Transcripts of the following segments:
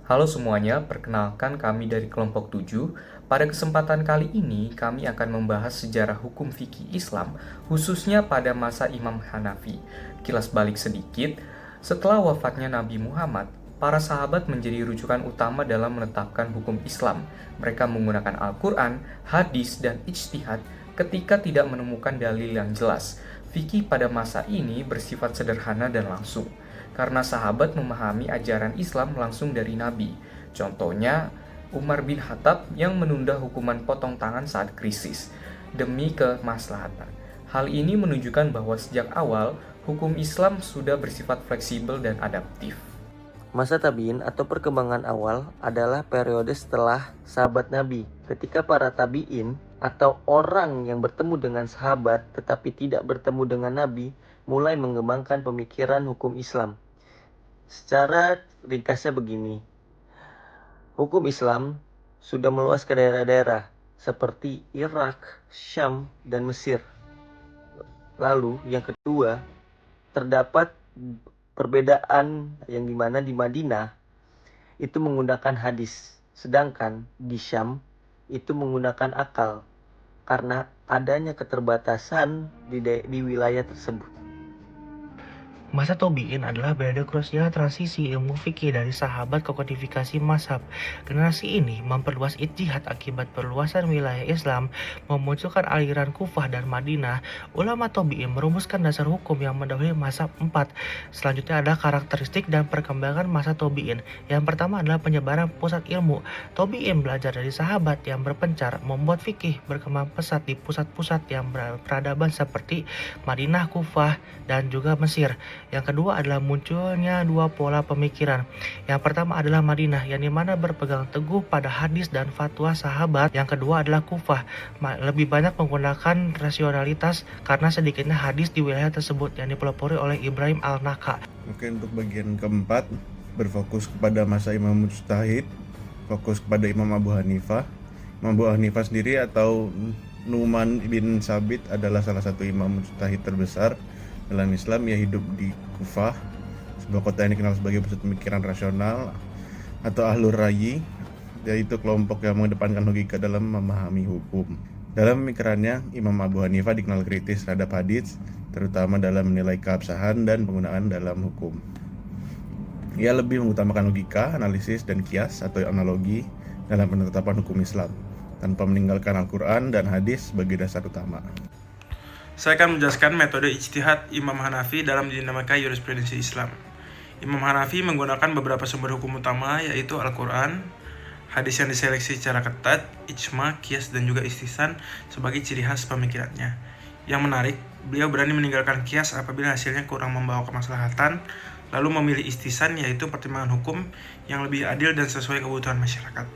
Halo semuanya, perkenalkan kami dari kelompok 7. Pada kesempatan kali ini, kami akan membahas sejarah hukum fikih Islam, khususnya pada masa Imam Hanafi. Kilas balik sedikit, setelah wafatnya Nabi Muhammad, para sahabat menjadi rujukan utama dalam menetapkan hukum Islam. Mereka menggunakan Al-Quran, hadis, dan ijtihad ketika tidak menemukan dalil yang jelas. Fikih pada masa ini bersifat sederhana dan langsung, karena sahabat memahami ajaran Islam langsung dari Nabi. Contohnya, Umar bin Khattab yang menunda hukuman potong tangan saat krisis demi kemaslahatan. Hal ini menunjukkan bahwa sejak awal, hukum Islam sudah bersifat fleksibel dan adaptif. Masa tabi'in atau perkembangan awal adalah periode setelah sahabat Nabi, ketika para tabi'in atau orang yang bertemu dengan sahabat tetapi tidak bertemu dengan Nabi mulai mengembangkan pemikiran hukum Islam. Secara ringkasnya begini, hukum Islam sudah meluas ke daerah-daerah seperti Irak, Syam, dan Mesir. Lalu yang kedua, terdapat perbedaan yang dimana di Madinah itu menggunakan hadis, sedangkan di Syam itu menggunakan akal karena adanya keterbatasan di wilayah tersebut. Masa Tabi'in adalah periode krusial transisi ilmu fikih dari sahabat ke kodifikasi mazhab. Generasi ini memperluas ijtihad akibat perluasan wilayah Islam, memunculkan aliran Kufah dan Madinah. Ulama Tabi'in merumuskan dasar hukum yang mendahului mazhab 4. Selanjutnya ada karakteristik dan perkembangan masa Tabi'in. Yang pertama adalah penyebaran pusat ilmu. Tabi'in belajar dari sahabat yang berpencar, membuat fikih berkembang pesat di pusat-pusat yang peradaban seperti Madinah, Kufah, dan juga Mesir. Yang kedua adalah munculnya dua pola pemikiran. Yang pertama adalah Madinah, yang dimana berpegang teguh pada hadis dan fatwa sahabat. Yang kedua adalah Kufah, lebih banyak menggunakan rasionalitas karena sedikitnya hadis di wilayah tersebut yang dipelopori oleh Ibrahim Al-Nakha. Oke, untuk bagian keempat berfokus kepada masa Imam Mujtahid, fokus kepada Imam Abu Hanifah. Imam Abu Hanifah sendiri atau Nu'man bin Sabit adalah salah satu imam mujtahid terbesar dalam Islam. Ia hidup di Kufah, sebuah kota yang dikenal sebagai pusat pemikiran rasional atau Ahlur Ra'yi, yaitu kelompok yang mengedepankan logika dalam memahami hukum. Dalam pemikirannya, Imam Abu Hanifah dikenal kritis terhadap hadits, terutama dalam menilai keabsahan dan penggunaan dalam hukum. Ia lebih mengutamakan logika, analisis, dan kias atau analogi dalam penetapan hukum Islam, tanpa meninggalkan Al-Quran dan hadis sebagai dasar utama. Saya akan menjelaskan metode ijtihad Imam Hanafi dalam dinamika jurisprudensi Islam. Imam Hanafi menggunakan beberapa sumber hukum utama, yaitu Al-Quran, hadis yang diseleksi secara ketat, ijma, qiyas, dan juga istihsan sebagai ciri khas pemikirannya. Yang menarik, beliau berani meninggalkan qiyas apabila hasilnya kurang membawa kemaslahatan, lalu memilih istihsan, yaitu pertimbangan hukum yang lebih adil dan sesuai kebutuhan masyarakat.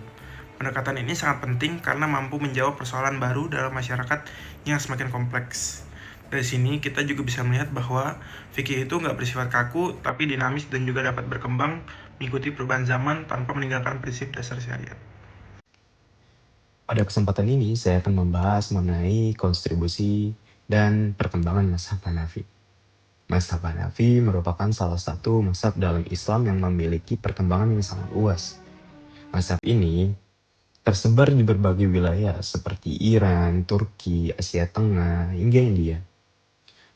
Pendekatan ini sangat penting karena mampu menjawab persoalan baru dalam masyarakat yang semakin kompleks. Dari sini kita juga bisa melihat bahwa fikih itu nggak bersifat kaku, tapi dinamis dan juga dapat berkembang mengikuti perubahan zaman tanpa meninggalkan prinsip dasar syariat. Pada kesempatan ini, saya akan membahas mengenai kontribusi dan perkembangan mazhab Hanafi. Mazhab Hanafi merupakan salah satu mazhab dalam Islam yang memiliki perkembangan yang sangat luas. Mazhab ini tersebar di berbagai wilayah seperti Iran, Turki, Asia Tengah, hingga India.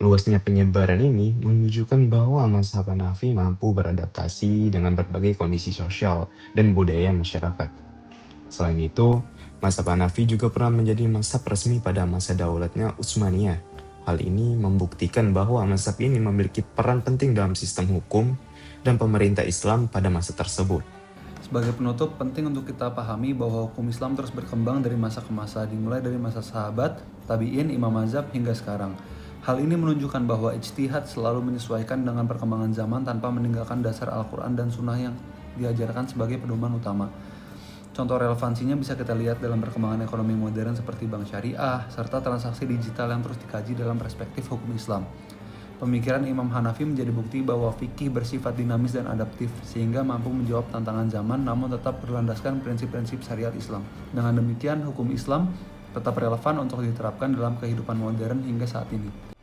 Luasnya penyebaran ini menunjukkan bahwa mazhab Hanafi mampu beradaptasi dengan berbagai kondisi sosial dan budaya masyarakat. Selain itu, mazhab Hanafi juga pernah menjadi mazhab resmi pada masa daulatnya Utsmaniyah. Hal ini membuktikan bahwa mazhab ini memiliki peran penting dalam sistem hukum dan pemerintah Islam pada masa tersebut. Sebagai penutup, penting untuk kita pahami bahwa hukum Islam terus berkembang dari masa ke masa, dimulai dari masa sahabat, tabi'in, imam mazhab, hingga sekarang. Hal ini menunjukkan bahwa ijtihad selalu menyesuaikan dengan perkembangan zaman tanpa meninggalkan dasar Al-Quran dan Sunnah yang diajarkan sebagai pedoman utama. Contoh relevansinya bisa kita lihat dalam perkembangan ekonomi modern seperti bank syariah, serta transaksi digital yang terus dikaji dalam perspektif hukum Islam. Pemikiran Imam Hanafi menjadi bukti bahwa fikih bersifat dinamis dan adaptif, sehingga mampu menjawab tantangan zaman namun tetap berlandaskan prinsip-prinsip syariat Islam. Dengan demikian, hukum Islam tetap relevan untuk diterapkan dalam kehidupan modern hingga saat ini.